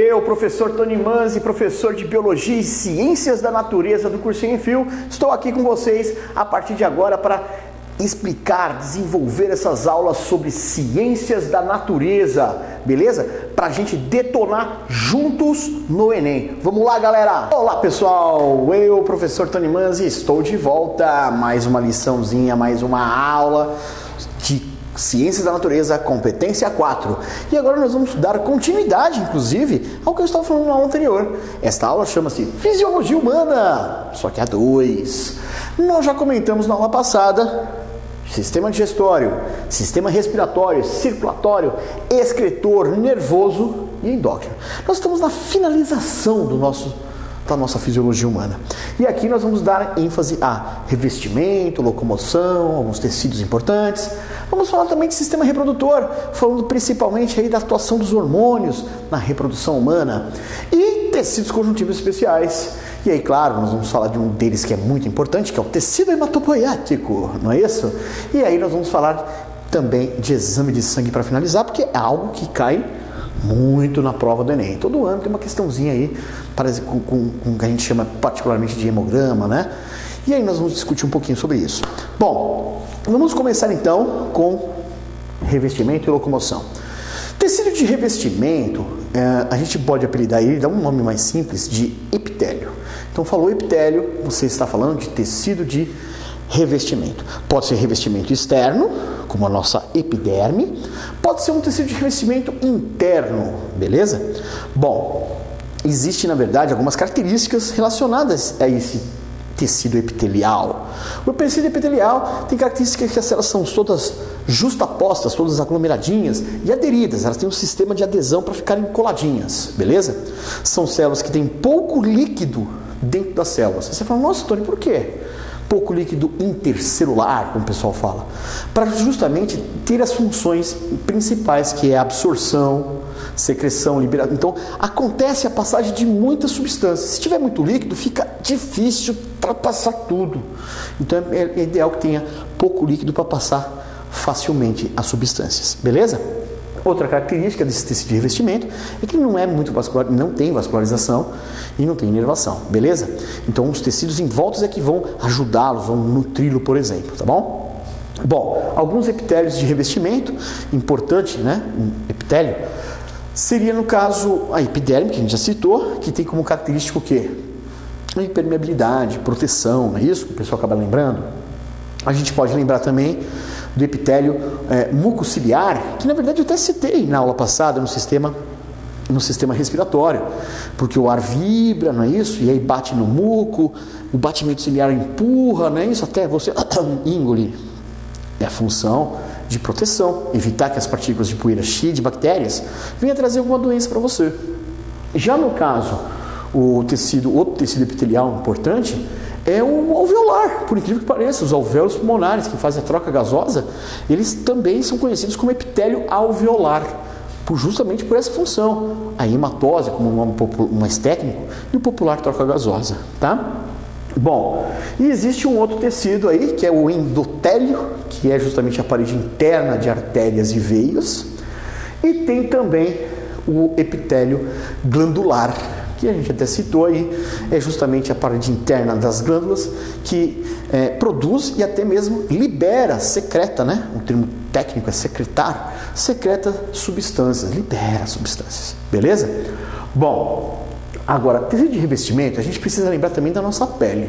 Eu, professor Tony Manzi, professor de Biologia e Ciências da Natureza do Cursinho em Fio, estou aqui com vocês a partir de agora para explicar, desenvolver essas aulas sobre ciências da natureza, beleza? Para a gente detonar juntos no Enem. Vamos lá, galera! Olá, pessoal! Eu, professor Tony Manzi, estou de volta. Mais uma liçãozinha, mais uma aula de Ciências da Natureza, competência 4. E agora nós vamos dar continuidade, inclusive, ao que eu estava falando na aula anterior. Esta aula chama-se Fisiologia Humana, só que a 2. Nós já comentamos na aula passada sistema digestório, sistema respiratório, circulatório, excretor, nervoso e endócrino. Nós estamos na finalização da nossa fisiologia humana. E aqui nós vamos dar ênfase a revestimento, locomoção, alguns tecidos importantes. Vamos falar também de sistema reprodutor, falando principalmente aí da atuação dos hormônios na reprodução humana e tecidos conjuntivos especiais. E aí, claro, nós vamos falar de um deles que é muito importante, que é o tecido hematopoético, não é isso? E aí nós vamos falar também de exame de sangue para finalizar, porque é algo que cai muito na prova do Enem. Todo ano tem uma questãozinha aí, com que a gente chama particularmente de hemograma, né? E aí nós vamos discutir um pouquinho sobre isso. Bom, vamos começar então com revestimento e locomoção. Tecido de revestimento, a gente pode apelidar ele, dar um nome mais simples, de epitélio. Então, falou epitélio, você está falando de tecido de revestimento. Pode ser revestimento externo, como a nossa epiderme, pode ser um tecido de revestimento interno, beleza? Bom, existe na verdade algumas características relacionadas a esse tecido epitelial. O tecido epitelial tem características que as células são todas justapostas, todas aglomeradinhas e aderidas, elas têm um sistema de adesão para ficarem coladinhas, beleza? São células que têm pouco líquido dentro das células. Você fala, nossa, Tony, por quê? Pouco líquido intercelular, como o pessoal fala, para justamente ter as funções principais, que é a absorção, secreção, liberação. Então, acontece a passagem de muitas substâncias. Se tiver muito líquido, fica difícil para passar tudo. Então, é ideal que tenha pouco líquido para passar facilmente as substâncias, beleza? Outra característica desse tecido de revestimento é que ele não é muito vascular, não tem vascularização e não tem inervação, beleza? Então os tecidos envoltos é que vão ajudá-lo, vão nutri-lo, por exemplo, tá bom? Bom, alguns epitélios de revestimento, importante, né? Um epitélio seria no caso a epiderme, que a gente já citou, que tem como característica o quê? A impermeabilidade, proteção, não é isso que o pessoal acaba lembrando? A gente pode lembrar também do epitélio mucociliar, que na verdade eu até citei na aula passada no sistema respiratório, porque o ar vibra, não é isso? E aí bate no muco, o batimento ciliar empurra, não é isso? Até você engolir. É a função de proteção, evitar que as partículas de poeira cheias de bactérias venham trazer alguma doença para você. Já no caso, outro tecido epitelial importante é o alveolar, por incrível que pareça, os alvéolos pulmonares que fazem a troca gasosa, eles também são conhecidos como epitélio alveolar, justamente por essa função. A hematose, como um nome mais técnico, e o popular troca gasosa, tá? Bom, e existe um outro tecido aí, que é o endotélio, que é justamente a parede interna de artérias e veias, e tem também o epitélio glandular, que a gente até citou aí, é justamente a parede interna das glândulas que produz e até mesmo libera, secreta, né? O termo técnico é secretar, secreta substâncias, libera substâncias, beleza? Bom, agora, tecido de revestimento, a gente precisa lembrar também da nossa pele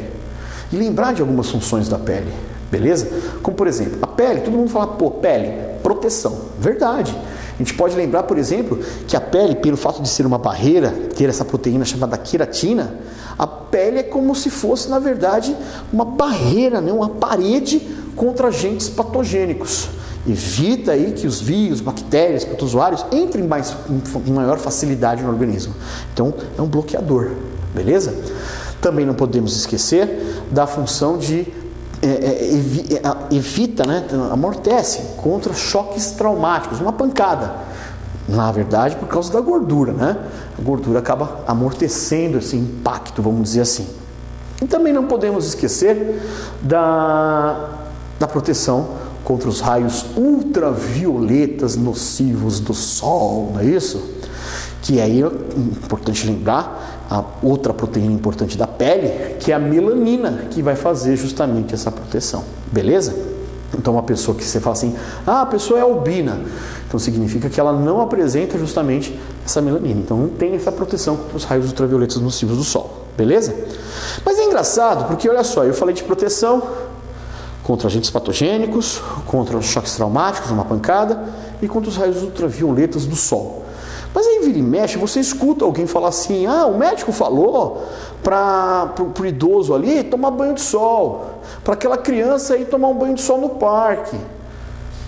e lembrar de algumas funções da pele, beleza? Como por exemplo, a pele, todo mundo fala, pô, pele, proteção, verdade. A gente pode lembrar, por exemplo, que a pele, pelo fato de ser uma barreira, ter essa proteína chamada queratina, a pele é como se fosse, na verdade, uma barreira, né? Uma parede contra agentes patogênicos. Evita aí que os vírus, bactérias, protozoários entrem com maior facilidade no organismo. Então, é um bloqueador, beleza? Também não podemos esquecer da função de evita, né, amortece contra choques traumáticos, uma pancada, na verdade por causa da gordura, né? A gordura acaba amortecendo esse impacto, vamos dizer assim. E também não podemos esquecer da proteção contra os raios ultravioletas nocivos do sol, não é isso? Que aí é importante lembrar a outra proteína importante da pele, que é a melanina, que vai fazer justamente essa proteção, beleza? Então uma pessoa que você fala assim, a pessoa é albina, então significa que ela não apresenta justamente essa melanina, então não tem essa proteção contra os raios ultravioletas nocivos do sol, beleza? Mas é engraçado, porque olha só, eu falei de proteção contra agentes patogênicos, contra os choques traumáticos, uma pancada, e contra os raios ultravioletas do sol. Mas aí vira e mexe, você escuta alguém falar assim, o médico falou para o idoso ali tomar banho de sol, para aquela criança aí tomar um banho de sol no parque.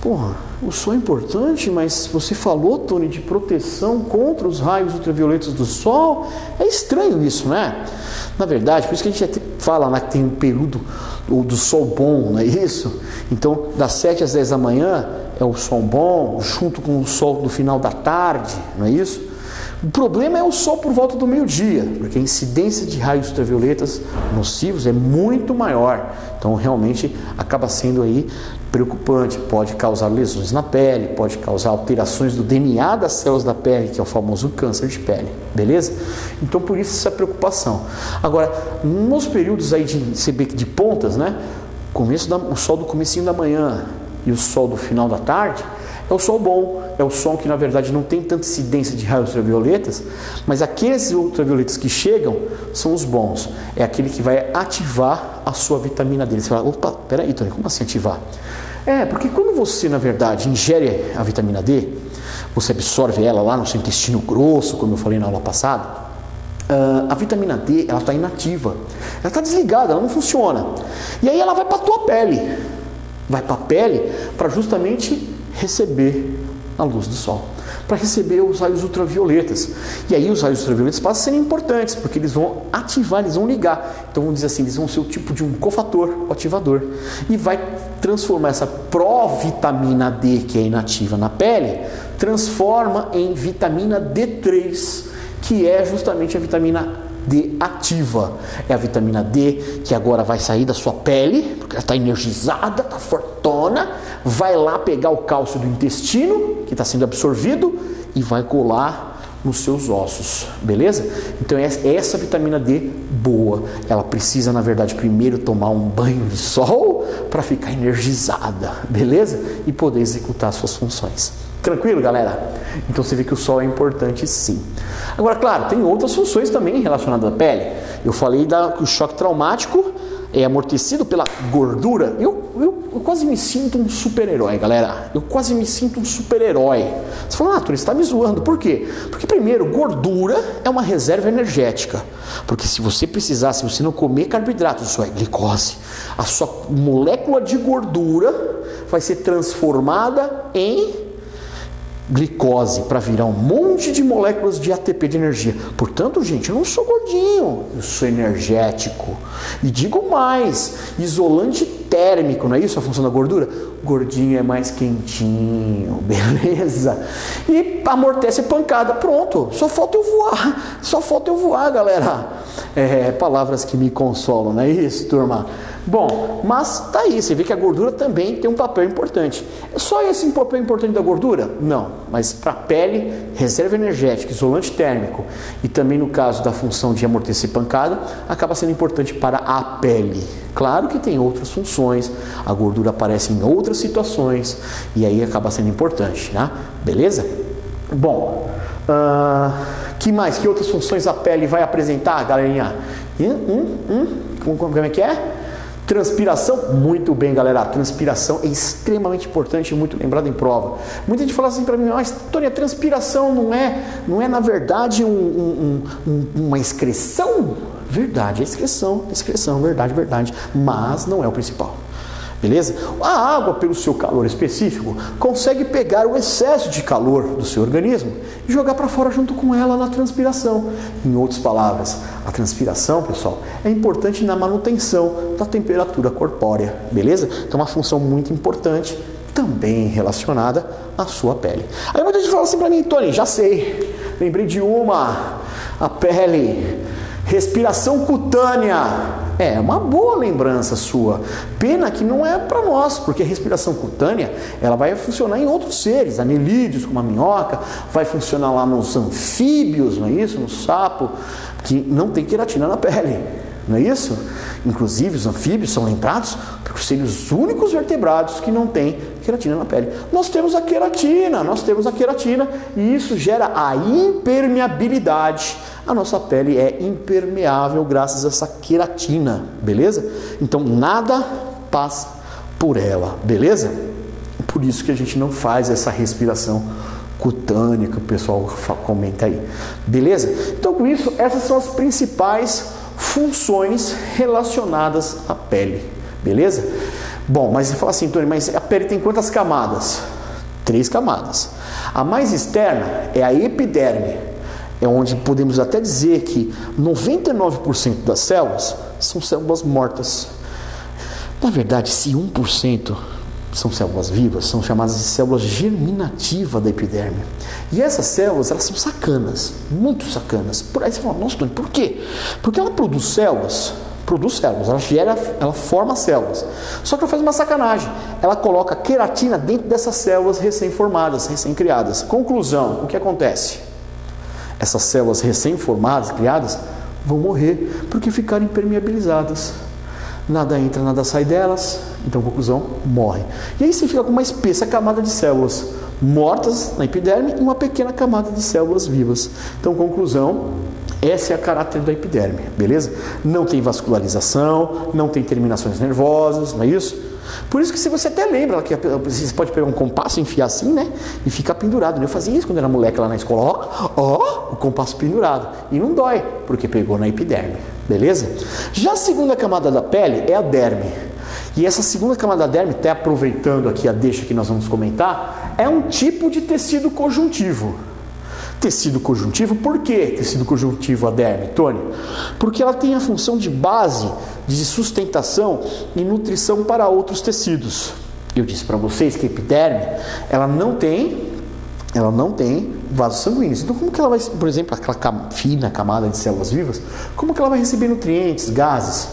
Porra, o sol é importante, mas você falou, Tony, de proteção contra os raios ultravioletas do sol? É estranho isso, né? Na verdade, por isso que a gente fala, né, que tem um período do sol bom, não é isso? Então, das 7 às 10 da manhã é o sol bom, junto com o sol do final da tarde, não é isso? O problema é o sol por volta do meio-dia, porque a incidência de raios ultravioletas nocivos é muito maior. Então, realmente, acaba sendo aí preocupante. Pode causar lesões na pele, pode causar alterações do DNA das células da pele, que é o famoso câncer de pele, beleza? Então, por isso essa preocupação. Agora, nos períodos aí de pontas, né? O sol do comecinho da manhã e o sol do final da tarde, é o sol bom, é o sol que na verdade não tem tanta incidência de raios ultravioletas, mas aqueles ultravioletas que chegam são os bons, é aquele que vai ativar a sua vitamina D. Você fala, opa, peraí, Tony, como assim ativar? Porque quando você na verdade ingere a vitamina D, você absorve ela lá no seu intestino grosso, como eu falei na aula passada, a vitamina D ela está inativa, ela está desligada, ela não funciona, e aí ela vai para a tua pele, para justamente receber a luz do sol, para receber os raios ultravioletas. E aí os raios ultravioletas passam a ser importantes, porque eles vão ativar, eles vão ligar. Então vamos dizer assim, eles vão ser o tipo de um cofator, o ativador, e vai transformar essa provitamina D, que é inativa na pele, transforma em vitamina D3, que é justamente a vitamina D ativa. É a vitamina D que agora vai sair da sua pele, porque ela está energizada, está fortona, vai lá pegar o cálcio do intestino, que está sendo absorvido, e vai colar nos seus ossos, beleza? Então essa vitamina D boa, ela precisa na verdade primeiro tomar um banho de sol para ficar energizada, beleza? E poder executar suas funções. Tranquilo, galera? Então você vê que o sol é importante sim. Agora, claro, tem outras funções também relacionadas à pele. Eu falei que o choque traumático é amortecido pela gordura. Eu quase me sinto um super-herói, galera. Eu quase me sinto um super-herói. Você fala, Tony, você está me zoando. Por quê? Porque, primeiro, gordura é uma reserva energética. Porque se você precisar, se você não comer carboidratos, isso é glicose, a sua molécula de gordura vai ser transformada em glicose para virar um monte de moléculas de ATP, de energia. Portanto, gente, eu não sou gordinho, eu sou energético. E digo mais, isolante térmico, não é isso a função da gordura? Gordinho é mais quentinho, beleza? E amortece pancada, pronto, só falta eu voar, galera. Palavras que me consolam, não é isso, turma? Bom, mas tá aí, você vê que a gordura também tem um papel importante. É só esse papel importante da gordura? Não, mas para a pele, reserva energética, isolante térmico e também no caso da função de amortecer pancada, acaba sendo importante para a pele. Claro que tem outras funções, a gordura aparece em outras situações e aí acaba sendo importante, né? Beleza? Bom, que mais? Que outras funções a pele vai apresentar, galerinha? Como é que é? Transpiração, muito bem, galera. A transpiração é extremamente importante e muito lembrada em prova. Muita gente fala assim para mim, mas Tony, a transpiração não é na verdade uma excreção? Verdade, é excreção, verdade, mas não é o principal. Beleza? A água, pelo seu calor específico, consegue pegar o excesso de calor do seu organismo e jogar para fora junto com ela na transpiração. Em outras palavras, a transpiração, pessoal, é importante na manutenção da temperatura corpórea. Beleza? Então, uma função muito importante, também relacionada à sua pele. Aí muita gente fala assim para mim, Tony, já sei, lembrei de uma, a pele, respiração cutânea. É uma boa lembrança sua. Pena que não é para nós, porque a respiração cutânea ela vai funcionar em outros seres, anelídeos, como a minhoca, vai funcionar lá nos anfíbios, não é isso? No sapo, que não tem queratina na pele, não é isso? Inclusive os anfíbios são lembrados por serem os únicos vertebrados que não têm queratina na pele. Nós temos a queratina e isso gera a impermeabilidade. A nossa pele é impermeável graças a essa queratina, beleza? Então nada passa por ela, beleza? Por isso que a gente não faz essa respiração cutânea que o pessoal comenta aí, beleza? Então com isso, essas são as principais funções relacionadas à pele, beleza? Bom, mas você fala assim, Tony, mas a pele tem quantas camadas? 3 camadas. A mais externa é a epiderme, é onde podemos até dizer que 99% das células são células mortas. Na verdade, se 1% são células vivas, são chamadas de células germinativas da epiderme. E essas células, elas são sacanas, muito sacanas. Por aí você fala, nossa, Tony, por quê? Porque ela produz células, ela forma células. Só que ela faz uma sacanagem. Ela coloca queratina dentro dessas células recém-formadas, recém-criadas. Conclusão, o que acontece? Essas células recém-formadas, criadas, vão morrer porque ficaram impermeabilizadas. Nada entra, nada sai delas. Então, conclusão, morre. E aí você fica com uma espessa camada de células mortas na epiderme e uma pequena camada de células vivas. Então, conclusão, essa é a caráter da epiderme, beleza? Não tem vascularização, não tem terminações nervosas, não é isso? Por isso que se você até lembra que você pode pegar um compasso, enfiar assim, né? E ficar pendurado. Eu fazia isso quando era moleque lá na escola. Ó, o compasso pendurado. E não dói, porque pegou na epiderme, beleza? Já a segunda camada da pele é a derme. E essa segunda camada da derme, até aproveitando aqui a deixa que nós vamos comentar, é um tipo de tecido conjuntivo. Tecido conjuntivo, por que tecido conjuntivo a derme, Tony? Porque ela tem a função de base de sustentação e nutrição para outros tecidos. Eu disse para vocês que a epiderme, ela não tem vasos sanguíneos. Então como que ela vai, por exemplo, aquela fina camada de células vivas, como que ela vai receber nutrientes, gases?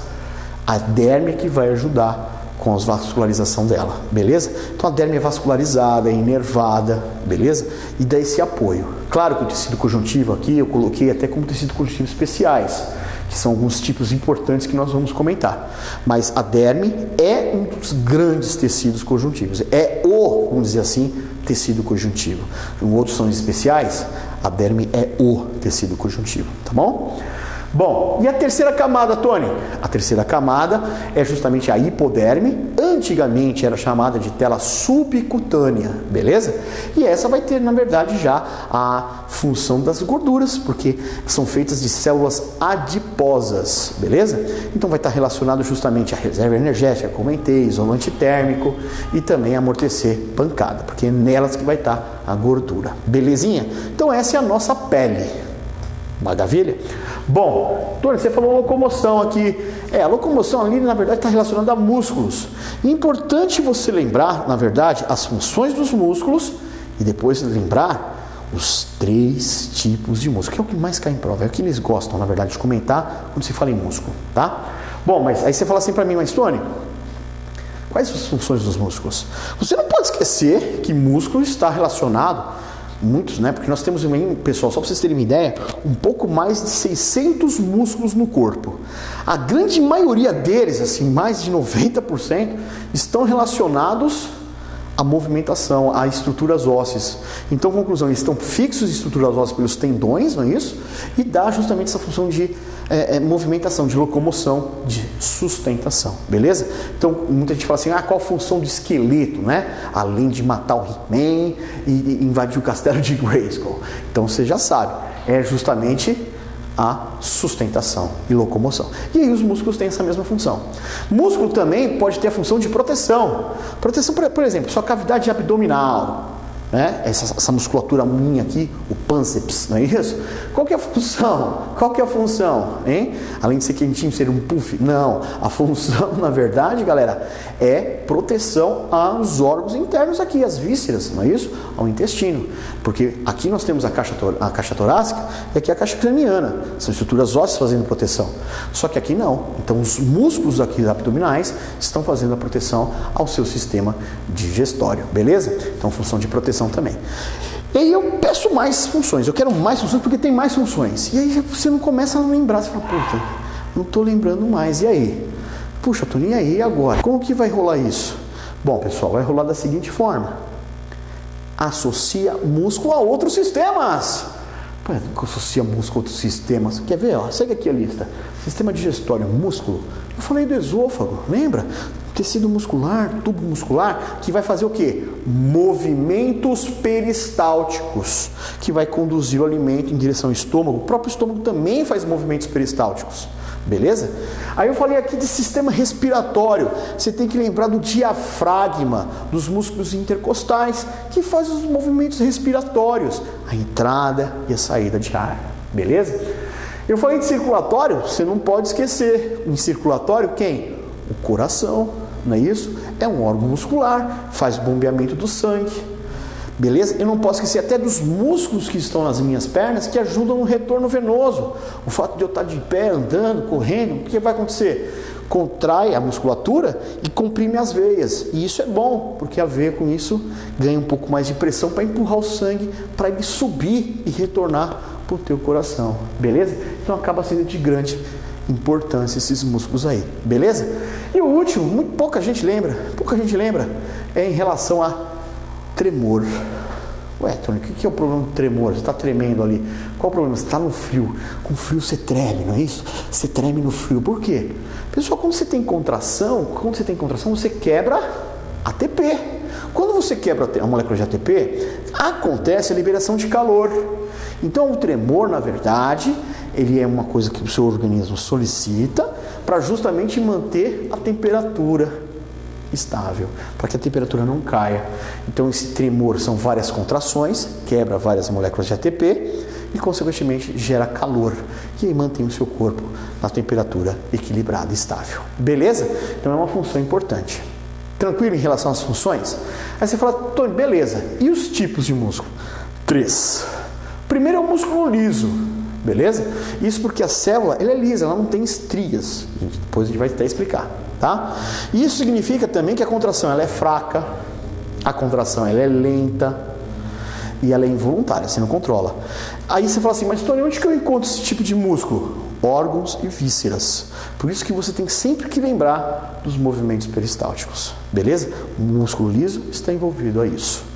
A derme é que vai ajudar com a vascularização dela, beleza? Então a derme é vascularizada, é inervada, beleza? E dá esse apoio. Claro que o tecido conjuntivo aqui eu coloquei até como tecido conjuntivo especiais, que são alguns tipos importantes que nós vamos comentar. Mas a derme é um dos grandes tecidos conjuntivos, vamos dizer assim, tecido conjuntivo. Outros são especiais, a derme é o tecido conjuntivo, tá bom? Bom, e a terceira camada, Tony? A terceira camada é justamente a hipoderme. Antigamente era chamada de tela subcutânea, beleza? E essa vai ter, na verdade, já a função das gorduras, porque são feitas de células adiposas, beleza? Então vai estar relacionado justamente à reserva energética, comentei, isolante térmico e também amortecer pancada, porque é nelas que vai estar a gordura, belezinha? Então essa é a nossa pele. Maravilha? Bom, Tony, você falou locomoção aqui. A locomoção ali, na verdade, está relacionada a músculos. É importante você lembrar, na verdade, as funções dos músculos e depois lembrar os 3 tipos de músculo, que é o que mais cai em prova, é o que eles gostam, na verdade, de comentar quando se fala em músculo, tá? Bom, mas aí você fala assim para mim, mas Tony, quais as funções dos músculos? Você não pode esquecer que músculo está relacionado muitos, né? Porque nós temos, pessoal, só para vocês terem uma ideia, um pouco mais de 600 músculos no corpo. A grande maioria deles, assim, mais de 90%, estão relacionados à movimentação, a estruturas ósseas. Então, conclusão, eles estão fixos em estruturas ósseas pelos tendões, não é isso? E dá justamente essa função de movimentação, de locomoção, de sustentação, beleza? Então, muita gente fala assim, qual a função do esqueleto, né? Além de matar o He-Man e invadir o castelo de Grayskull. Então, você já sabe, é justamente a sustentação e locomoção. E aí os músculos têm essa mesma função. Músculo também pode ter a função de proteção. Proteção, por exemplo, sua cavidade abdominal, né? Essa musculatura minha aqui, o pânceps, não é isso? Qual que é a função? Qual que é a função, hein? Além de ser quentinho, ser um puff? Não, a função, na verdade, galera, é proteção aos órgãos internos aqui, as vísceras, não é isso? Ao intestino, porque aqui nós temos a caixa torácica e aqui a caixa craniana, são estruturas ósseas fazendo proteção, só que aqui não. Então os músculos aqui abdominais estão fazendo a proteção ao seu sistema digestório, beleza? Então função de proteção também. E aí eu peço mais funções, eu quero mais funções porque tem mais funções. E aí você não começa a lembrar, você fala, puta, não estou lembrando mais, e aí? Puxa, Tony, e aí agora? Como que vai rolar isso? Bom, pessoal, vai rolar da seguinte forma: associa músculo a outros sistemas. Pô, associa músculo a outros sistemas. Quer ver? Ó, segue aqui a lista. Sistema digestório, músculo. Eu falei do esôfago, lembra? Tecido muscular, tubo muscular, que vai fazer o quê? Movimentos peristálticos, que vai conduzir o alimento em direção ao estômago. O próprio estômago também faz movimentos peristálticos, beleza? Aí eu falei aqui de sistema respiratório. Você tem que lembrar do diafragma, dos músculos intercostais, que fazem os movimentos respiratórios, a entrada e a saída de ar, beleza? Eu falei de circulatório, você não pode esquecer. Em circulatório, quem? O coração, não é isso? É um órgão muscular, faz bombeamento do sangue, beleza? Eu não posso esquecer até dos músculos que estão nas minhas pernas que ajudam no retorno venoso. O fato de eu estar de pé, andando, correndo, o que vai acontecer? Contrai a musculatura e comprime as veias. E isso é bom, porque a veia com isso ganha um pouco mais de pressão para empurrar o sangue, para ele subir e retornar para o teu coração, beleza? Então acaba sendo de grande importância esses músculos aí, beleza? E o último, muito pouca gente lembra, é em relação a tremor. Ué, Tony, o que é o problema do tremor? Você está tremendo ali. Qual o problema? Você está no frio. Com frio você treme, não é isso? Você treme no frio. Por quê? Pessoal, quando você tem contração, você quebra ATP. Quando você quebra a molécula de ATP, acontece a liberação de calor. Então o tremor, na verdade, ele é uma coisa que o seu organismo solicita para justamente manter a temperatura estável, para que a temperatura não caia. Então esse tremor são várias contrações, quebra várias moléculas de ATP e consequentemente gera calor, que aí mantém o seu corpo na temperatura equilibrada e estável. Beleza? Então é uma função importante. Tranquilo em relação às funções? Aí você fala, Tony, beleza, e os tipos de músculo? 3. Primeiro é o músculo liso, beleza? Isso porque a célula ela é lisa, ela não tem estrias. Depois a gente vai até explicar, tá? Isso significa também que a contração ela é fraca, a contração ela é lenta e ela é involuntária, você não controla. Aí você fala assim, mas Tony, onde que eu encontro esse tipo de músculo? Órgãos e vísceras. Por isso que você tem sempre que lembrar dos movimentos peristálticos, beleza? O músculo liso está envolvido a isso.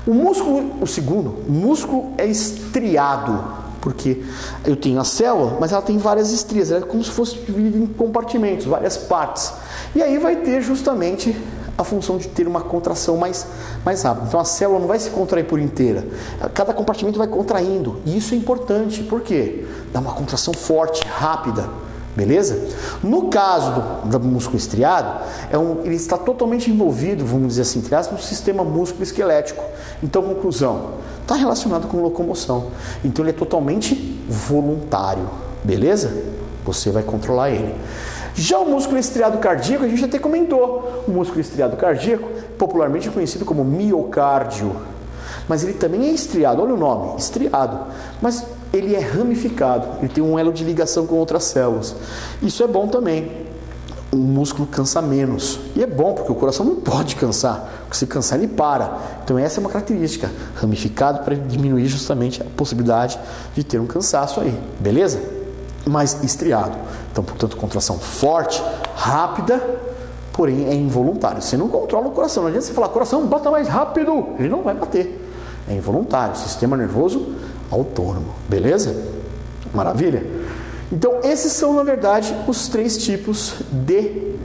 O segundo músculo é estriado, porque eu tenho a célula, mas ela tem várias estrias, ela é como se fosse dividida em compartimentos, várias partes. E aí vai ter justamente a função de ter uma contração mais rápida. Então a célula não vai se contrair por inteira, cada compartimento vai contraindo, e isso é importante, por quê? Dá uma contração forte, rápida, beleza? No caso do músculo estriado, ele está totalmente envolvido, vamos dizer assim, no sistema músculo-esquelético. Então, conclusão, está relacionado com locomoção. Então, ele é totalmente voluntário, beleza? Você vai controlar ele. Já o músculo estriado cardíaco, a gente até comentou. O músculo estriado cardíaco, popularmente conhecido como miocárdio. Mas ele também é estriado, olha o nome, estriado. Mas ele é ramificado, ele tem um elo de ligação com outras células. Isso é bom também. O músculo cansa menos. E é bom, porque o coração não pode cansar. Porque se cansar, ele para. Então essa é uma característica. Ramificado para diminuir justamente a possibilidade de ter um cansaço aí. Beleza? Mas estriado. Então, portanto, contração forte, rápida, porém é involuntário. Você não controla o coração. Não adianta você falar, coração, bata mais rápido. Ele não vai bater. É involuntário. Sistema nervoso autônomo. Beleza? Maravilha? Então, esses são, na verdade, os 3 tipos de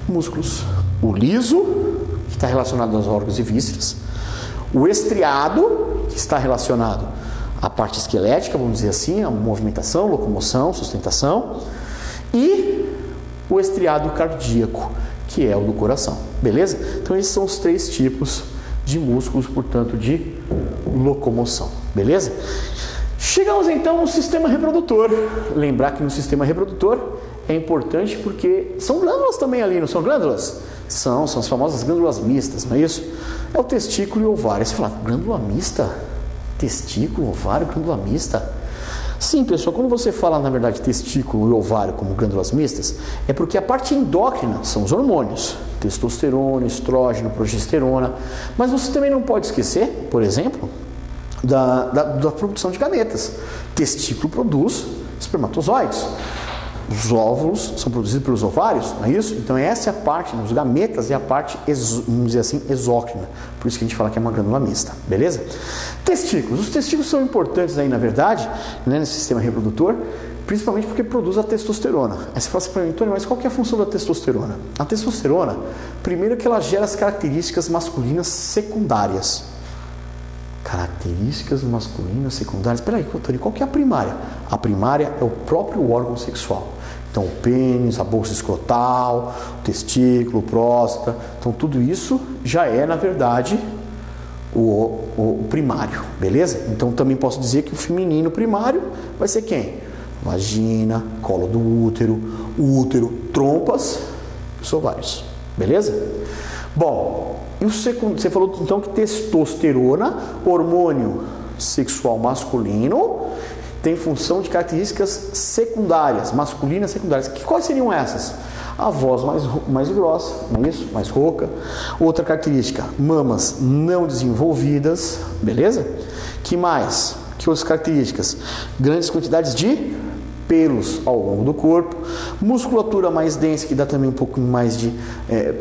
músculos. O liso, que está relacionado aos órgãos e vísceras. O estriado, que está relacionado à parte esquelética, vamos dizer assim, a movimentação, locomoção, sustentação. E o estriado cardíaco, que é o do coração. Beleza? Então, esses são os 3 tipos de músculos, portanto, de locomoção, beleza? Chegamos então ao sistema reprodutor. Lembrar que no sistema reprodutor é importante porque são glândulas também ali, não são glândulas? São as famosas glândulas mistas, não é isso? É o testículo e o ovário. Você fala, glândula mista? Testículo, ovário, glândula mista? Sim, pessoal, quando você fala, na verdade, testículo e ovário como glândulas mistas, é porque a parte endócrina são os hormônios, testosterona, estrógeno, progesterona, mas você também não pode esquecer, por exemplo, da produção de gametas. Testículo produz espermatozoides. Os óvulos são produzidos pelos ovários, não é isso? Então essa é a parte, os gametas é a parte, vamos dizer assim, exócrina. Por isso que a gente fala que é uma glândula mista, beleza? Testículos. Os testículos são importantes aí, na verdade, né, nesse sistema reprodutor, principalmente porque produz a testosterona. Aí você fala assim para mim, Antônio, mas qual que é a função da testosterona? A testosterona, primeiro que ela gera as características masculinas secundárias. Características masculinas secundárias. Espera aí, Antônio, qual que é a primária? A primária é o próprio órgão sexual. Então, o pênis, a bolsa escrotal, o testículo, a próstata. Então, tudo isso já é, na verdade, o primário, beleza? Então, também posso dizer que o feminino primário vai ser quem? Vagina, colo do útero, trompas e os ovários, beleza? Bom, e o segundo, você falou então que testosterona, hormônio sexual masculino, tem função de características secundárias, masculinas secundárias. Quais seriam essas? A voz mais grossa, não é isso? Mais rouca. Outra característica, mamas não desenvolvidas, beleza? Que mais? Que outras características? Grandes quantidades de pelos ao longo do corpo, musculatura mais densa, que dá também um pouco mais de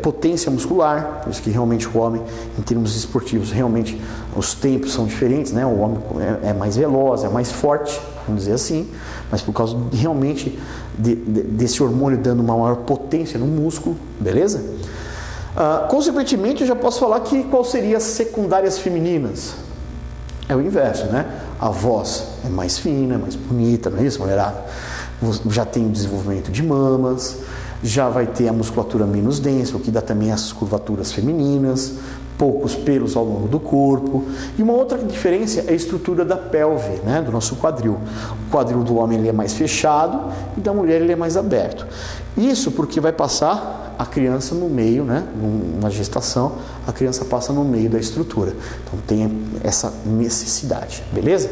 potência muscular, por isso que realmente o homem, em termos esportivos, realmente os tempos são diferentes, né? O homem é mais veloz, é mais forte, vamos dizer assim, mas por causa realmente desse hormônio dando uma maior potência no músculo, beleza? Consequentemente, eu já posso falar que qual seria as secundárias femininas? É o inverso, né? A voz é mais fina, mais bonita, não é isso, mulherada? Já tem o desenvolvimento de mamas, já vai ter a musculatura menos densa, o que dá também as curvaturas femininas, poucos pelos ao longo do corpo. E uma outra diferença é a estrutura da pelve, né, do nosso quadril. O quadril do homem ele é mais fechado e da mulher ele é mais aberto. Isso porque vai passar a criança no meio, né, numa gestação, a criança passa no meio da estrutura. Então tem essa necessidade, beleza?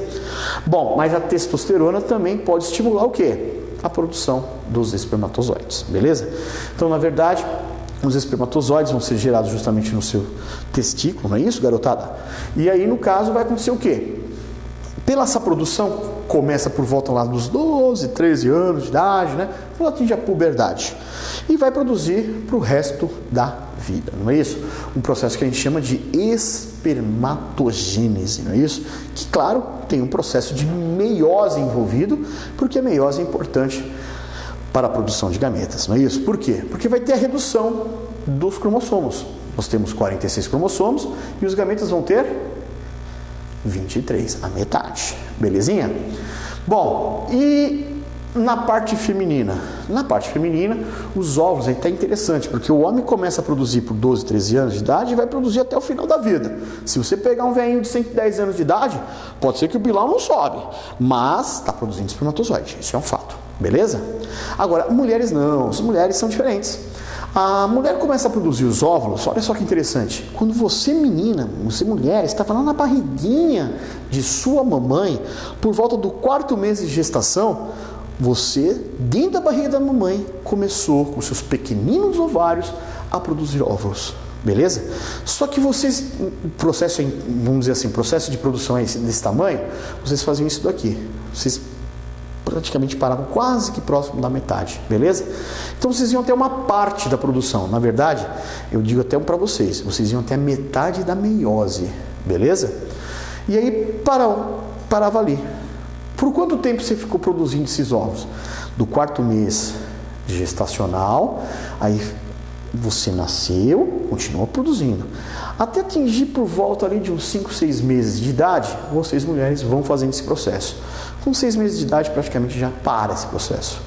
Bom, mas a testosterona também pode estimular o quê? A produção dos espermatozoides, beleza? Então, na verdade, os espermatozoides vão ser gerados justamente no seu testículo, não é isso, garotada? E aí, no caso, vai acontecer o quê? Pela essa produção, começa por volta lá dos 12, 13 anos de idade, né? Quando atinge a puberdade. E vai produzir para o resto da vida, não é isso? Um processo que a gente chama de espermatogênese, não é isso? Que, claro, tem um processo de meiose envolvido, porque a meiose é importante para a produção de gametas, não é isso? Por quê? Porque vai ter a redução dos cromossomos. Nós temos 46 cromossomos e os gametas vão ter 23, a metade, belezinha? Bom, e na parte feminina? Na parte feminina, os óvulos, aí tá interessante, porque o homem começa a produzir por 12, 13 anos de idade e vai produzir até o final da vida. Se você pegar um velhinho de 110 anos de idade, pode ser que o bilau não sobe, mas está produzindo espermatozoide, isso é um fato, beleza? Agora, mulheres não, as mulheres são diferentes. A mulher começa a produzir os óvulos, olha só que interessante, quando você menina, você mulher, estava lá na barriguinha de sua mamãe, por volta do 4º mês de gestação, você, dentro da barriga da mamãe, começou com seus pequeninos ovários a produzir óvulos, beleza? Só que vocês, processo, vamos dizer assim, processo de produção desse tamanho, vocês faziam isso daqui, vocês praticamente paravam quase que próximo da metade, beleza? Então vocês iam até uma parte da produção, na verdade, eu digo até para vocês iam até a metade da meiose, beleza? E aí parava ali. Por quanto tempo você ficou produzindo esses ovos? Do 4º mês gestacional, aí você nasceu, continuou produzindo. Até atingir por volta ali de uns 5, 6 meses de idade, vocês mulheres vão fazendo esse processo. Com 6 meses de idade praticamente já para esse processo.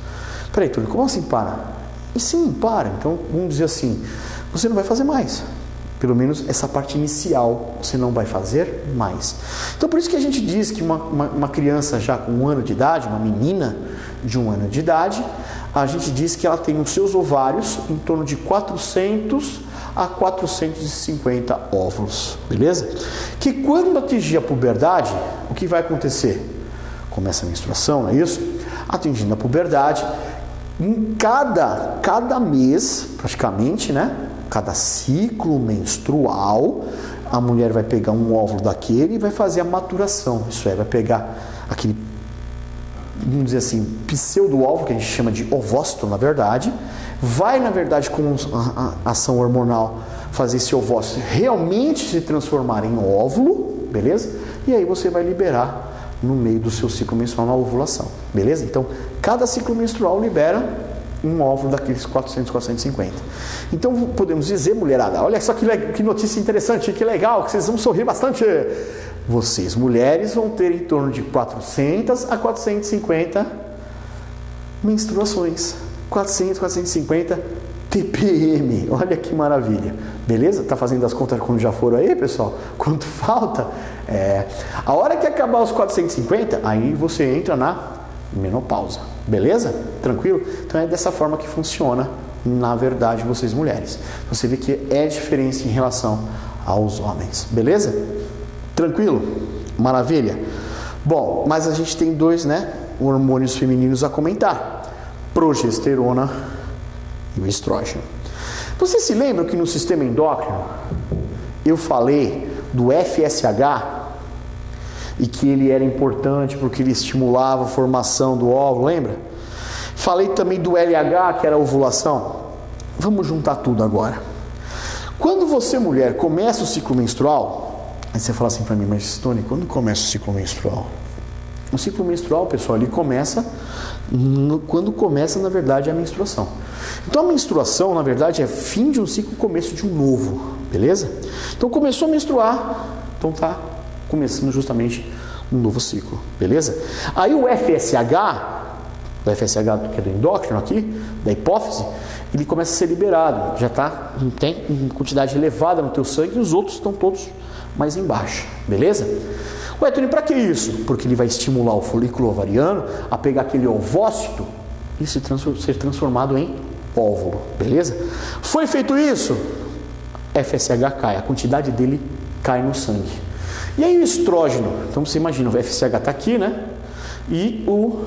Peraí, Túlio, como assim para? E sim, para. Então, vamos dizer assim, você não vai fazer mais. Pelo menos essa parte inicial você não vai fazer mais. Então por isso que a gente diz que uma criança já com 1 ano de idade, uma menina de 1 ano de idade, a gente diz que ela tem os seus ovários em torno de 400 a 450 óvulos, beleza? Que quando atingir a puberdade, o que vai acontecer? Começa a menstruação, não é isso? Atingindo a puberdade, em cada mês, praticamente, né? Cada ciclo menstrual, a mulher vai pegar um óvulo daquele e vai fazer a maturação. Isso é, vai pegar aquele, vamos dizer assim, pseudo-óvulo, que a gente chama de ovócito, na verdade, vai, na verdade, com a ação hormonal, fazer esse ovócito realmente se transformar em óvulo, beleza? E aí você vai liberar no meio do seu ciclo menstrual na ovulação, beleza? Então, cada ciclo menstrual libera um óvulo daqueles 400, 450. Então, podemos dizer, mulherada, olha só que notícia interessante, que legal, que vocês vão sorrir bastante. Vocês, mulheres, vão ter em torno de 400 a 450 menstruações. 400, 450 TPM. Olha que maravilha. Beleza? Tá fazendo as contas quando já foram aí, pessoal? Quanto falta? A hora que acabar os 450, aí você entra na menopausa. Beleza? Tranquilo? Então é dessa forma que funciona, na verdade, vocês mulheres. Você vê que é diferença em relação aos homens. Beleza? Tranquilo? Maravilha? Bom, mas a gente tem dois, hormônios femininos a comentar. Progesterona e o estrógeno. Você se lembra que no sistema endócrino eu falei do FSH e que ele era importante porque ele estimulava a formação do óvulo, lembra? Falei também do LH, que era a ovulação. Vamos juntar tudo agora. Quando você, mulher, começa o ciclo menstrual, aí você fala assim para mim, mas Tony, quando começa o ciclo menstrual? O ciclo menstrual, pessoal, ele começa quando começa, na verdade, a menstruação. Então a menstruação, na verdade, é fim de um ciclo, começo de um novo, beleza? Então começou a menstruar, então tá começando justamente um novo ciclo, beleza? Aí o FSH que é do endócrino aqui, da hipófise, ele começa a ser liberado, já tem em quantidade elevada no teu sangue e os outros estão todos mais embaixo, beleza? Ué, Tony, para que isso? Porque ele vai estimular o folículo ovariano a pegar aquele ovócito e ser transformado em óvulo, beleza? Foi feito isso? FSH cai, a quantidade dele cai no sangue. E aí o estrógeno? Então você imagina, o FSH está aqui, né? E o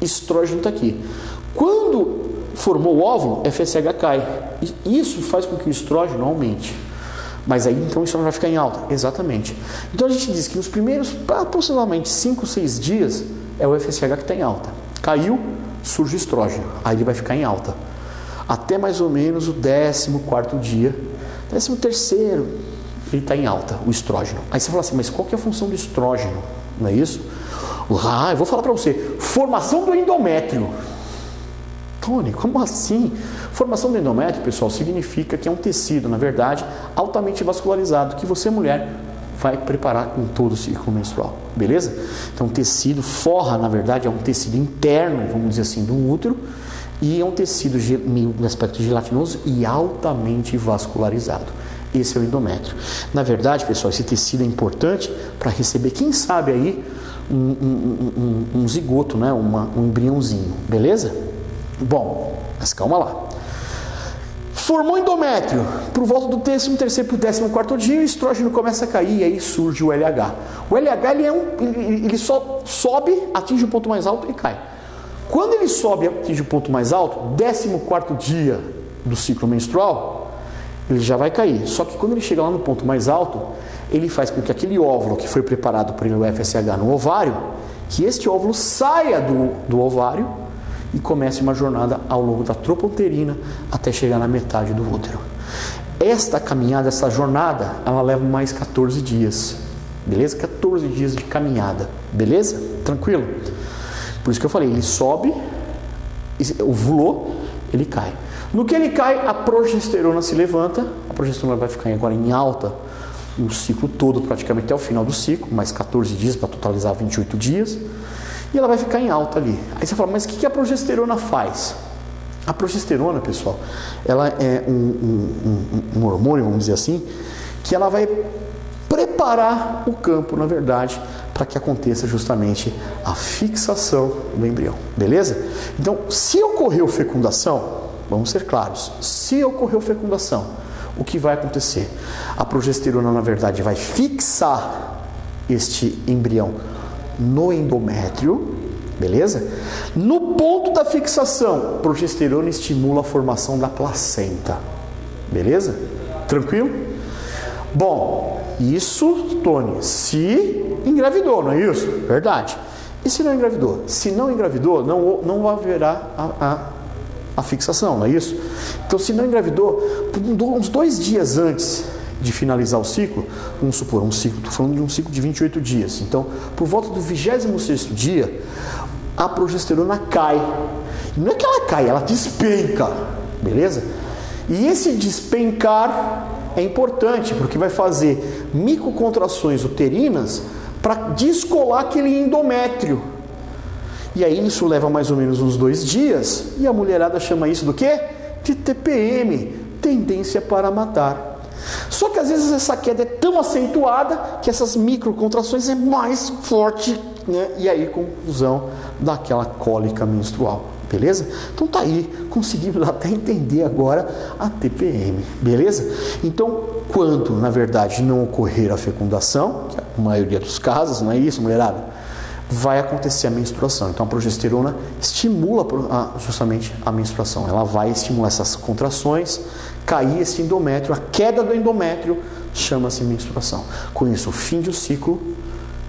estrógeno está aqui. Quando formou o óvulo, FSH cai. E isso faz com que o estrógeno aumente. Mas aí então isso não vai ficar em alta. Exatamente. Então a gente diz que nos primeiros aproximadamente 5, 6 dias é o FSH que está em alta. Caiu, surge o estrógeno. Aí ele vai ficar em alta. Até mais ou menos o 14º dia. 13º, ele está em alta, o estrógeno. Aí você fala assim, mas qual que é a função do estrógeno? Não é isso? Eu vou falar para você. Formação do endométrio. Tony, como assim? Formação do endométrio, pessoal, significa que é um tecido, na verdade, altamente vascularizado, que você, mulher, vai preparar em todo o ciclo menstrual, beleza? Então, o tecido forra, na verdade, é um tecido interno, vamos dizer assim, do útero, e é um tecido meio de aspecto gelatinoso e altamente vascularizado. Esse é o endométrio. Na verdade, pessoal, esse tecido é importante para receber, quem sabe aí, um zigoto, né? Um embriãozinho, beleza? Bom, mas calma lá. Formou endométrio, por volta do 13º para o 14º dia, o estrógeno começa a cair e aí surge o LH. O LH ele só sobe, atinge o ponto mais alto e cai. Quando ele sobe e atinge o ponto mais alto, 14º dia do ciclo menstrual, ele já vai cair. Só que quando ele chega lá no ponto mais alto, ele faz com que aquele óvulo que foi preparado por o FSH no ovário, que este óvulo saia do ovário e comece uma jornada ao longo da troponterina até chegar na metade do útero. Esta caminhada, essa jornada, ela leva mais 14 dias, beleza? 14 dias de caminhada, beleza? Tranquilo? Por isso que eu falei, ele sobe, ovulou, ele cai. No que ele cai, a progesterona se levanta, a progesterona vai ficar agora em alta o ciclo todo, praticamente até o final do ciclo, mais 14 dias para totalizar 28 dias, e ela vai ficar em alta ali. Aí você fala, mas o que a progesterona faz? A progesterona, pessoal, ela é um hormônio, vamos dizer assim, que ela vai preparar o campo, na verdade, para que aconteça justamente a fixação do embrião, beleza? Então, se ocorreu fecundação, vamos ser claros, se ocorreu fecundação, o que vai acontecer? A progesterona, na verdade, vai fixar este embrião no endométrio, beleza? No ponto da fixação, progesterona estimula a formação da placenta, beleza? Tranquilo? Bom, isso, Tony, se engravidou, não é isso? Verdade. E se não engravidou? Se não engravidou, não haverá a fixação, não é isso? Então, se não engravidou, uns 2 dias antes de finalizar o ciclo, vamos supor, um ciclo, estou falando de um ciclo de 28 dias. Então, por volta do 26º dia, a progesterona cai. E não é que ela cai, ela despenca, beleza? E esse despencar é importante, porque vai fazer microcontrações uterinas para descolar aquele endométrio. E aí isso leva mais ou menos uns 2 dias, e a mulherada chama isso do quê? De TPM, tendência para matar. Só que às vezes essa queda é tão acentuada que essas microcontrações é mais forte, né? E aí conclusão daquela cólica menstrual, beleza? Então tá aí, conseguimos até entender agora a TPM, beleza? Então, quando na verdade não ocorrer a fecundação, que é a maioria dos casos, não é isso, mulherada? Vai acontecer a menstruação. Então a progesterona estimula justamente a menstruação. Ela vai estimular essas contrações, cair esse endométrio, a queda do endométrio chama-se menstruação. Com isso, o fim de um ciclo,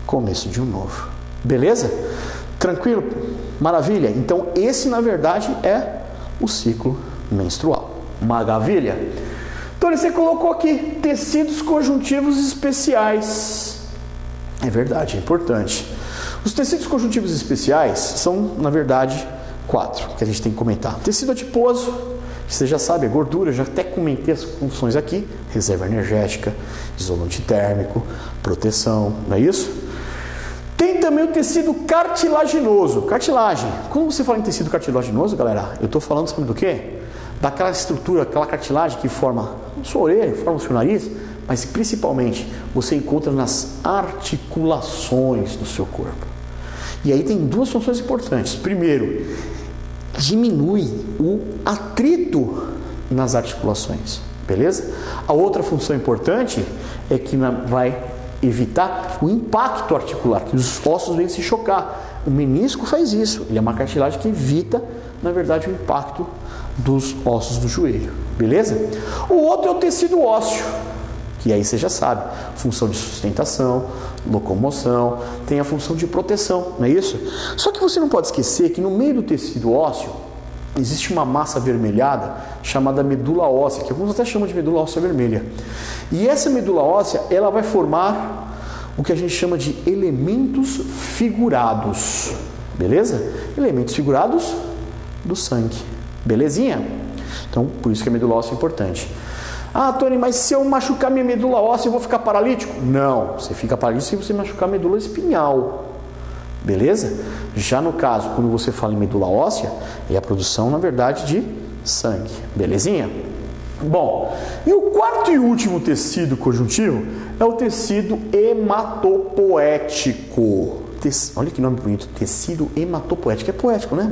começo de um novo. Beleza? Tranquilo? Maravilha? Então esse na verdade é o ciclo menstrual. Maravilha? Então você colocou aqui tecidos conjuntivos especiais. É verdade, é importante. Os tecidos conjuntivos especiais são, na verdade, 4 que a gente tem que comentar. Tecido adiposo, que você já sabe, é gordura, já até comentei as funções aqui, reserva energética, isolante térmico, proteção, não é isso? Tem também o tecido cartilaginoso, cartilagem. Quando você fala em tecido cartilaginoso, galera, eu estou falando, sabe do quê? Daquela estrutura, aquela cartilagem que forma a sua orelha, forma o seu nariz, mas principalmente você encontra nas articulações do seu corpo. E aí tem 2 funções importantes. Primeiro, diminui o atrito nas articulações, beleza? A outra função importante é que vai evitar o impacto articular, que os ossos vêm se chocar. O menisco faz isso, ele é uma cartilagem que evita, na verdade, o impacto dos ossos do joelho, beleza? O outro é o tecido ósseo, que aí você já sabe, função de sustentação, locomoção, tem a função de proteção, não é isso? Só que você não pode esquecer que no meio do tecido ósseo existe uma massa avermelhada chamada medula óssea, que alguns até chamam de medula óssea vermelha. E essa medula óssea, ela vai formar o que a gente chama de elementos figurados, beleza? Elementos figurados do sangue, belezinha? Então, por isso que a medula óssea é importante. Ah, Tony, mas se eu machucar minha medula óssea, eu vou ficar paralítico? Não, você fica paralítico se você machucar a medula espinhal, beleza? Já no caso, quando você fala em medula óssea, é a produção, na verdade, de sangue, belezinha? Bom, e o quarto e último tecido conjuntivo é o tecido hematopoético. Olha que nome bonito, tecido hematopoético, é poético, né?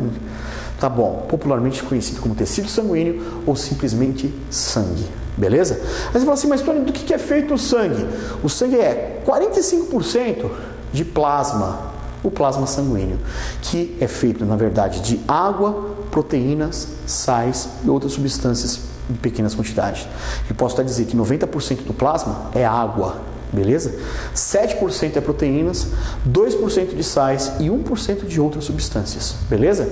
Tá bom, popularmente conhecido como tecido sanguíneo ou simplesmente sangue, beleza? Aí você fala assim, mas Tony, do que é feito o sangue? O sangue é 45% de plasma, o plasma sanguíneo, que é feito, na verdade, de água, proteínas, sais e outras substâncias em pequenas quantidades. E posso até dizer que 90% do plasma é água, beleza? 7% é proteínas, 2% de sais e 1% de outras substâncias, beleza?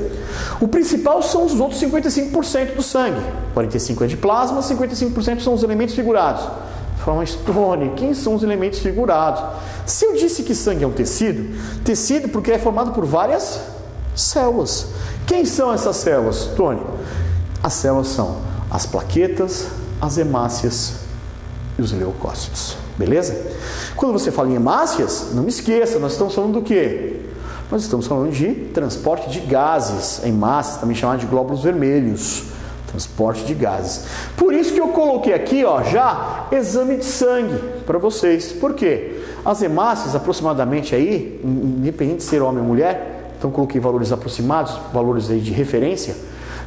O principal são os outros 55% do sangue. 45% é de plasma, 55% são os elementos figurados. Você fala, mas Tony, quem são os elementos figurados? Se eu disse que sangue é um tecido porque é formado por várias células. Quem são essas células, Tony? As células são as plaquetas, as hemácias e os leucócitos. Beleza? Quando você fala em hemácias, não me esqueça, nós estamos falando do quê? Nós estamos falando de transporte de gases em massa, também chamado de glóbulos vermelhos. Transporte de gases. Por isso que eu coloquei aqui, ó, já exame de sangue para vocês. Por quê? As hemácias, aproximadamente aí, independente de ser homem ou mulher, então coloquei valores aproximados, valores aí de referência,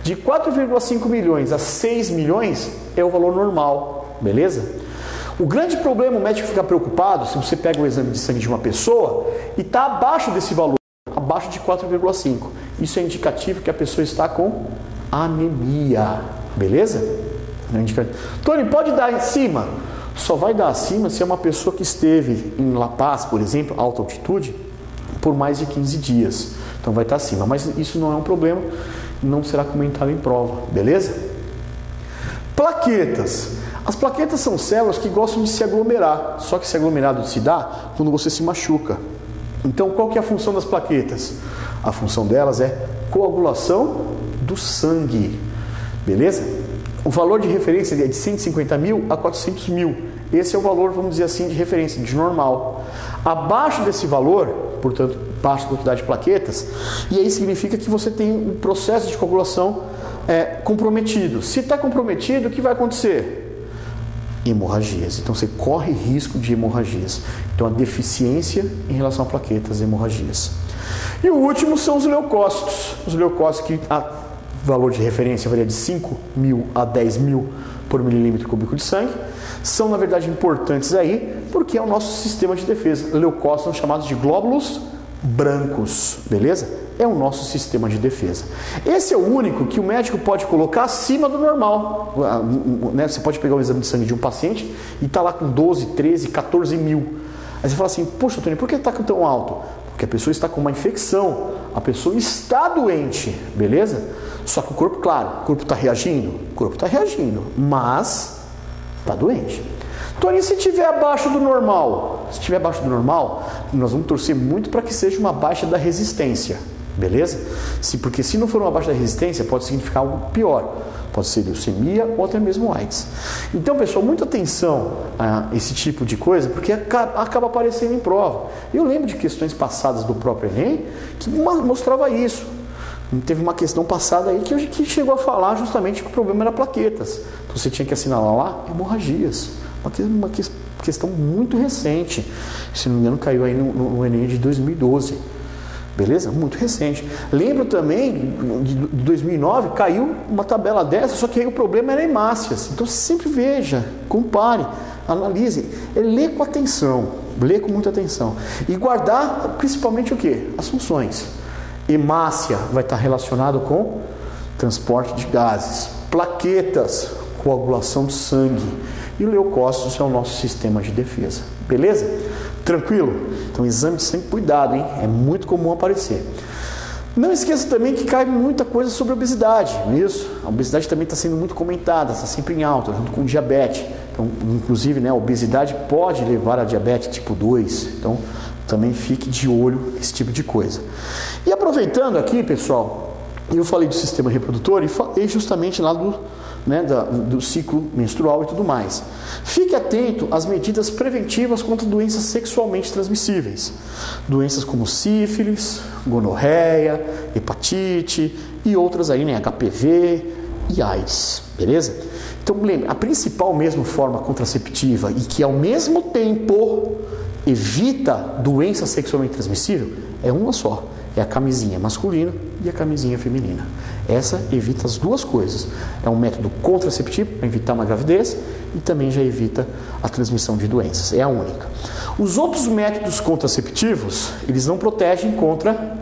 de 4,5 milhões a 6 milhões é o valor normal, beleza? O grande problema, o médico fica preocupado se você pega o exame de sangue de uma pessoa e está abaixo desse valor, abaixo de 4,5. Isso é indicativo que a pessoa está com anemia, beleza? Tony, pode dar acima? Só vai dar acima se é uma pessoa que esteve em La Paz, por exemplo, alta altitude, por mais de 15 dias. Então vai estar acima, mas isso não é um problema, não será comentado em prova, beleza? Plaquetas. As plaquetas são células que gostam de se aglomerar, só que esse aglomerado se dá quando você se machuca. Então qual que é a função das plaquetas? A função delas é coagulação do sangue, beleza? O valor de referência é de 150 mil a 400 mil. Esse é o valor, vamos dizer assim, de referência, de normal. Abaixo desse valor, portanto, baixa quantidade de plaquetas, e aí significa que você tem um processo de coagulação comprometido. Se está comprometido, o que vai acontecer? Hemorragias. Então você corre risco de hemorragias. Então a deficiência em relação a plaquetas, hemorragias. E o último são os leucócitos. Os leucócitos que a valor de referência varia de 5 mil a 10 mil por milímetro cúbico de sangue. São, na verdade, importantes aí, porque é o nosso sistema de defesa. Leucócitos são chamados de glóbulos brancos, beleza? É o nosso sistema de defesa. Esse é o único que o médico pode colocar acima do normal. Você pode pegar um exame de sangue de um paciente e está lá com 12, 13, 14 mil. Aí você fala assim, poxa, Tony, por que está tão alto? Porque a pessoa está com uma infecção, a pessoa está doente, beleza? Só que o corpo, claro, o corpo está reagindo? O corpo está reagindo, mas está doente. Tony, se estiver abaixo do normal, nós vamos torcer muito para que seja uma baixa da resistência, beleza? Porque se não for uma baixa da resistência, pode significar algo pior. Pode ser leucemia ou até mesmo AIDS. Então, pessoal, muita atenção a esse tipo de coisa, porque acaba aparecendo em prova. Eu lembro de questões passadas do próprio Enem que mostrava isso. Teve uma questão passada aí que chegou a falar justamente que o problema era plaquetas. Então, você tinha que assinalar lá hemorragias. Uma questão muito recente. Se não me engano, caiu aí no Enem de 2012. Beleza? Muito recente. Lembro também, de 2009, caiu uma tabela dessa, só que aí o problema era hemácias. Então sempre veja, compare, analise, lê com atenção, lê com muita atenção. E guardar principalmente o quê? As funções. Hemácia vai estar relacionado com transporte de gases. Plaquetas, coagulação do sangue. E leucócitos é o nosso sistema de defesa. Beleza? Tranquilo? Então, exame de sangue, cuidado, hein? É muito comum aparecer. Não esqueça também que cai muita coisa sobre a obesidade, não é isso? A obesidade também está sendo muito comentada, está sempre em alta, junto com o diabetes. Então, inclusive, a obesidade pode levar a diabetes tipo 2. Então, também fique de olho nesse tipo de coisa. E aproveitando aqui, pessoal, eu falei do sistema reprodutor e falei justamente lá do ciclo menstrual e tudo mais. Fique atento às medidas preventivas contra doenças sexualmente transmissíveis. Doenças como sífilis, gonorreia, hepatite e outras aí, HPV e AIDS, beleza? Então lembre, a principal mesmo forma contraceptiva e que ao mesmo tempo evita doença sexualmente transmissível é uma só. É a camisinha masculina e a camisinha feminina. Essa evita as duas coisas. É um método contraceptivo para evitar uma gravidez e também já evita a transmissão de doenças. É a única. Os outros métodos contraceptivos, eles não protegem contra,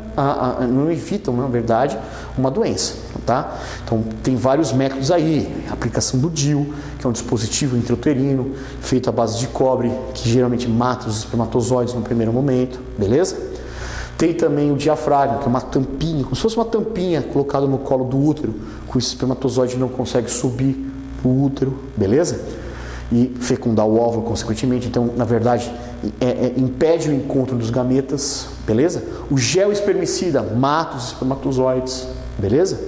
não evitam, na verdade, uma doença. Tá? Então, tem vários métodos aí. A aplicação do DIU, que é um dispositivo intrauterino, feito à base de cobre, que geralmente mata os espermatozoides no primeiro momento. Beleza? Tem também o diafragma, que é uma tampinha, como se fosse uma tampinha colocada no colo do útero, que o espermatozoide não consegue subir para o útero, beleza? E fecundar o óvulo, consequentemente. Então, na verdade, impede o encontro dos gametas, beleza? O gel espermicida mata os espermatozoides, beleza?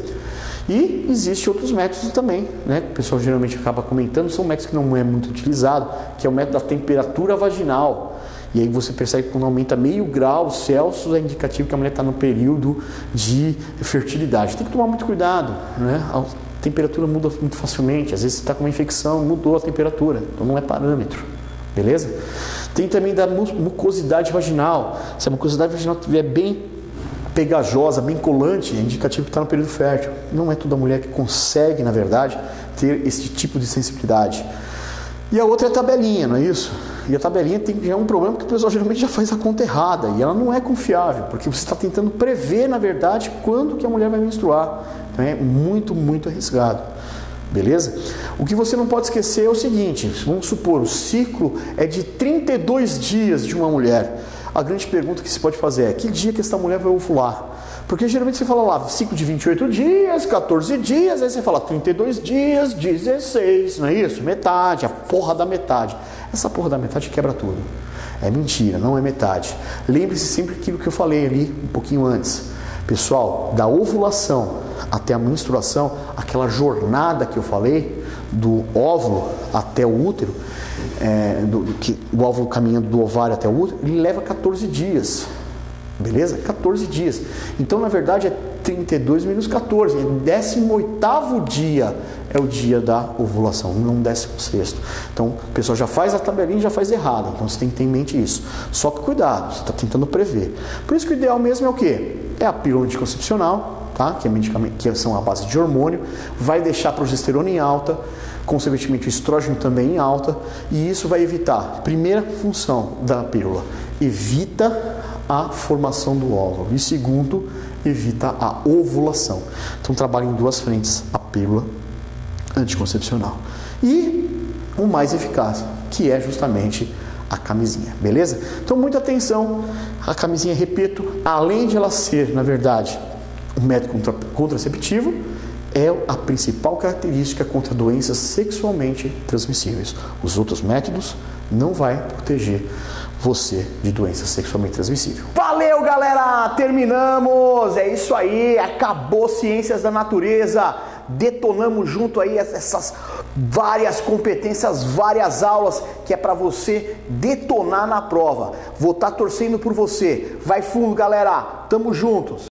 E existem outros métodos também, né? Que o pessoal geralmente acaba comentando, são métodos que não é muito utilizado, que é o método da temperatura vaginal, E aí você percebe que quando aumenta meio grau Celsius é indicativo que a mulher está no período de fertilidade. Tem que tomar muito cuidado, né? A temperatura muda muito facilmente, às vezes você está com uma infecção, mudou a temperatura, então não é parâmetro, beleza? Tem também da mucosidade vaginal. Se a mucosidade vaginal estiver bem pegajosa, bem colante, é indicativo que está no período fértil. Não é toda mulher que consegue, na verdade, ter esse tipo de sensibilidade. E a outra é a tabelinha, não é isso? E a tabelinha já é um problema que o pessoal geralmente já faz a conta errada e ela não é confiável, porque você está tentando prever, na verdade, quando que a mulher vai menstruar. Então é muito, muito arriscado. Beleza? O que você não pode esquecer é o seguinte, vamos supor, o ciclo é de 32 dias de uma mulher. A grande pergunta que se pode fazer é, que dia que essa mulher vai ovular? Porque geralmente você fala lá, ciclo de 28 dias, 14 dias, aí você fala 32 dias, 16, não é isso? Metade, a porra da metade. Essa porra da metade quebra tudo. É mentira, não é metade. Lembre-se sempre aquilo que eu falei ali um pouquinho antes. Pessoal, da ovulação até a menstruação, aquela jornada que eu falei, do óvulo até o útero, o óvulo caminhando do ovário até o útero, ele leva 14 dias. Beleza? 14 dias. Então, na verdade, é 32 menos 14. O 18º dia é o dia da ovulação, não 16º. Então, o pessoal já faz a tabelinha e já faz errado. Então, você tem que ter em mente isso. Só que cuidado, você está tentando prever. Por isso que o ideal mesmo é o quê? É a pílula anticoncepcional, tá? Que é medicamento, que são a base de hormônio. Vai deixar a progesterona em alta, consequentemente o estrógeno também em alta. E isso vai evitar, primeira função da pílula, evita a formação do óvulo e segundo, evita a ovulação. Então trabalha em duas frentes, a pílula anticoncepcional e o mais eficaz, que é justamente a camisinha, beleza? Então muita atenção, a camisinha, repito, além de ela ser, na verdade, um método contraceptivo, é a principal característica contra doenças sexualmente transmissíveis. Os outros métodos não vai proteger você de doença sexualmente transmissível. Valeu, galera! Terminamos! É isso aí, acabou Ciências da Natureza. Detonamos junto aí essas várias competências, várias aulas que é para você detonar na prova. Vou estar torcendo por você. Vai fundo, galera! Tamo juntos!